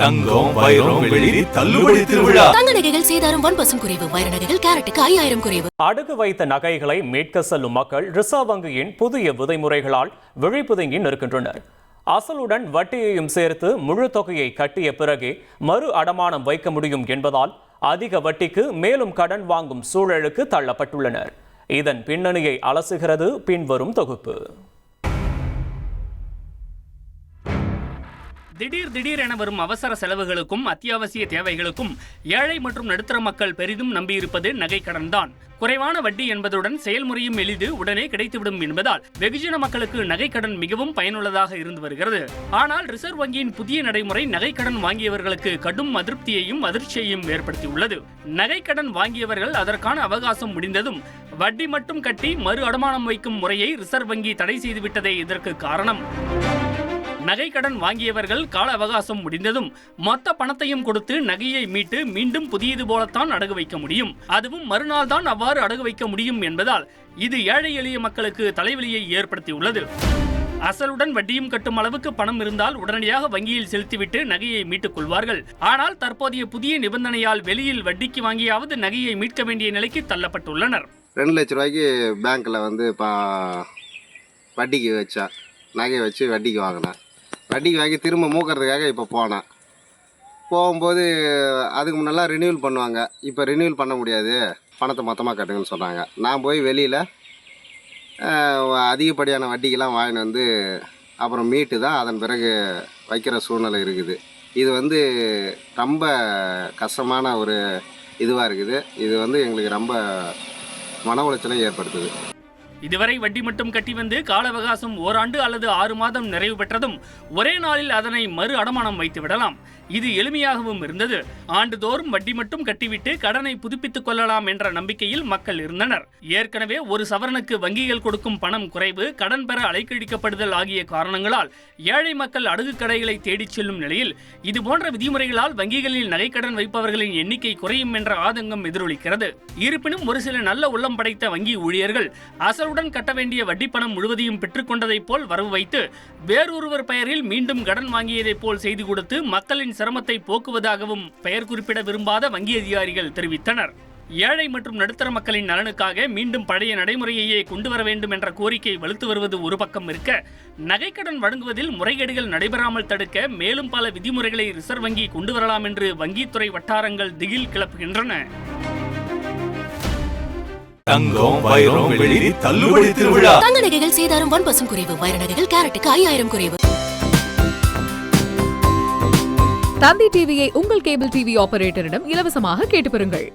தங்கம், வைரம், வெள்ளி தள்ளுபடி திருவிழா. தங்க நகைகள் சேதாரம் 1% குறைவு. வைர நகைகள் கேரட்டுக்கு 5000 குறைவு. அடகு வைத்த நகைகளை மீட்க செல்லும் மக்கள் ரிசர்வ் வங்கியின் புதிய விதிமுறைகளால் விழிப்புதுங்கி நிற்கின்றனர். அசலுடன் வட்டியையும் சேர்த்து முழு தொகையை கட்டிய பிறகே மறு அடமானம் வைக்க முடியும் என்பதால் அதிக வட்டிக்கு மேலும் கடன் வாங்கும் சூழலுக்கு தள்ளப்பட்டுள்ளனர். இதன் பின்னணியை அலசுகிறது பின்வரும் தொகுப்பு. திடீர் என வரும் அவசர செலவுகளுக்கும் அத்தியாவசிய தேவைகளுக்கும் ஏழை மற்றும் நடுத்தர மக்கள் பெரிதும் நம்பியிருப்பது நகைக்கடன் தான். குறைவான வட்டி என்பதுடன் செயல்முறையும் எளிது, உடனே கிடைத்துவிடும் என்பதால் வெகுஜன மக்களுக்கு நகைக்கடன் மிகவும் பயனுள்ளதாக இருந்து வருகிறது. ஆனால் ரிசர்வ் வங்கியின் புதிய நடைமுறை நகைக்கடன் வாங்கியவர்களுக்கு கடும் அதிருப்தியையும் அதிர்ச்சியையும் ஏற்படுத்தியுள்ளது. நகைக்கடன் வாங்கியவர்கள் அதற்கான அவகாசம் முடிந்ததும் வட்டி மட்டும் கட்டி மறு அடமானம் வைக்கும் முறையை ரிசர்வ் வங்கி தடை செய்துவிட்டதே இதற்கு காரணம். நகைக்கடன் வாங்கியவர்கள் கால அவகாசம் முடிந்ததும் மொத்த பணத்தையும் கொடுத்து நகையை மீட்டு மீண்டும் புதியது போலத்தான் அடகு வைக்க முடியும். அதுவும் மறுநாள் தான் அவ்வாறு அடகு வைக்க முடியும் என்பதால் இது ஏழை எளிய மக்களுக்கு தலைவலியை ஏற்படுத்தியுள்ளது. அசலுடன் வட்டியும் கட்டும் அளவுக்கு பணம் இருந்தால் உடனடியாக வங்கியில் செலுத்திவிட்டு நகையை மீட்டுக் கொள்வார்கள். ஆனால் தற்போதைய புதிய நிபந்தனையால் வெளியில் வட்டிக்கு வாங்கியாவது நகையை மீட்க வேண்டிய நிலைக்கு தள்ளப்பட்டுள்ளனர். 2 லட்ச ரூபாய்க்கு பேங்க்கில் வட்டிக்கு வச்சா நகையை வச்சு வட்டிக்கு வாங்கினேன். வட்டிக்கு வாங்கி திரும்ப மூக்கிறதுக்காக இப்போ போகும்போது அதுக்கு முன்னெல்லாம் ரினியூவல் பண்ணுவாங்க. இப்போ ரினியூவல் பண்ண முடியாது, பணத்தை மொத்தமாக கட்டுங்கன்னு சொன்னாங்க. நான் போய் வெளியில் அதிகப்படியான வட்டிக்கெலாம் வாங்கிட்டு வந்து அப்புறம் மீட்டு தான் அதன் பிறகு வைக்கிற சூழ்நிலை இருக்குது. இது ரொம்ப கஷ்டமான ஒரு இதுவாக இருக்குது. இது எங்களுக்கு ரொம்ப மன உளைச்சலை ஏற்படுத்துது. இதுவரை வட்டி மட்டும் கட்டி வந்து கால அவகாசம் ஓராண்டு அல்லது 6 மாதம் நிறைவு பெற்றதும் ஒரே நாளில் அதனை மறு அடமானம் வைத்து விடலாம். இது எளிமையாகவும் இருந்தது. ஆண்டுதோறும் வட்டி மட்டும் கட்டிவிட்டு கடனை புதுப்பித்துக் கொள்ளலாம் என்ற நம்பிக்கையில் மக்கள் இருந்தனர். ஏற்கனவே ஒரு சவரனுக்கு வங்கிகள் கொடுக்கும் பணம் குறைவு, கடன் பெற அலைக்கழிக்கப்படுதல் ஆகிய காரணங்களால் ஏழை மக்கள் அடகு கடைகளை தேடிச் செல்லும் நிலையில் இதுபோன்ற விதிமுறைகளால் வங்கிகளில் நகைக்கடன் வைப்பவர்களின் எண்ணிக்கை குறையும் என்ற ஆதங்கம் எதிரொலிக்கிறது. இருப்பினும் ஒரு சில நல்ல உள்ளம் படைத்த வங்கி ஊழியர்கள் அசலுடன் கட்ட வேண்டிய வட்டி பணம் முழுவதையும் பெற்றுக்கொண்டதைப் போல் வரவு வைத்து வேறொருவர் பெயரில் மீண்டும் கடன் வாங்கியதைப் போல் செய்து கொடுத்து மக்களின் சிரமத்தை போக்குவதாகவும் பெயர் குறிப்பிட விரும்பாத வங்கி அதிகாரிகள் தெரிவித்தனர். ஏழை மற்றும் நடுத்தர மக்களின் நலனுக்காக மீண்டும் பழைய நடைமுறையையே கொண்டு வர வேண்டும் என்ற கோரிக்கை வலுத்து வருவது ஒரு பக்கம் இருக்க, நகைக்கடன் வழங்குவதில் முறைகேடுகள் நடைபெறாமல் தடுக்க மேலும் பல விதிமுறைகளை ரிசர்வ் வங்கி கொண்டு வரலாம் என்று வங்கித்துறை வட்டாரங்கள் திகில் கிளப்புகின்றன. தங்கம், வைரம், வெள்ளி தள்ளுபடி திருவிழா. தங்க நகைகள் சேதாரம் 1% குறைவு. வைர நகைகள் கேரட்டுக்கு 5000 குறைவு. தந்தி டிவியை உங்கள் கேபிள் டிவி ஆபரேட்டரிடம் இலவசமாக கேட்டு பெறுங்கள்.